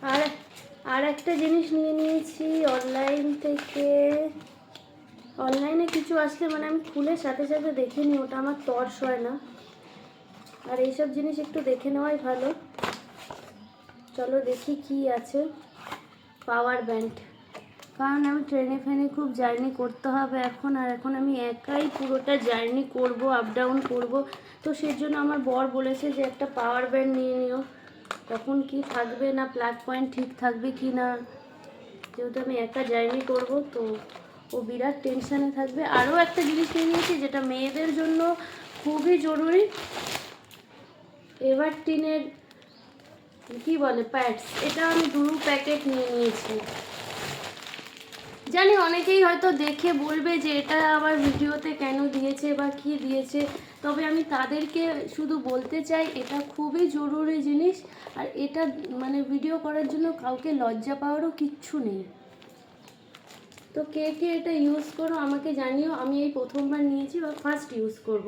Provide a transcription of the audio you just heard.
আর আর একটা জিনিস নিয়ে নিয়েছি অনলাইন থেকে। অনলাইনে কিছু আসলে মানে আমি খুলে সাথে সাথে দেখে নিই, ওটা আমার তর্স হয় না। আর এইসব জিনিস একটু দেখে নেওয়াই ভালো। চলো দেখি কি আছে। পাওয়ার ব্যাংক, কারণ আমি ট্রেনে ফ্রেনে খুব জার্নি করতে হবে এখন, আর এখন আমি একাই পুরোটা জার্নি করব, আপ ডাউন করব। তো সেই জন্য আমার বর বলেছে যে একটা পাওয়ার ব্যাংক নিয়ে নিও। তখন কি থাকবে না প্লাগ পয়েন্ট ঠিক থাকবে কি না, যেহেতু আমি একা জার্নি করব তো ও বিরাট টেনশানে থাকবে। আরও একটা জিনিস নিয়ে নিয়েছি যেটা মেয়েদের জন্য খুবই জরুরি, এভারটিনের কি বলে প্যাডস, এটা আমি 2 প্যাকেট নিয়ে নিয়েছি। জানি অনেকেই হয়তো দেখে বলবে যে এটা আবার ভিডিওতে কেন দিয়েছে বা কি দিয়েছে, তবে আমি তাদেরকে শুধু বলতে চাই এটা খুবই জরুরি জিনিস। আর এটা মানে ভিডিও করার জন্য কাউকে লজ্জা পাওয়ারও কিচ্ছু নেই। তো কে কে এটা ইউজ করো আমাকে জানিও। আমি এই প্রথমবার নিয়েছি বা ফার্স্ট ইউজ করব।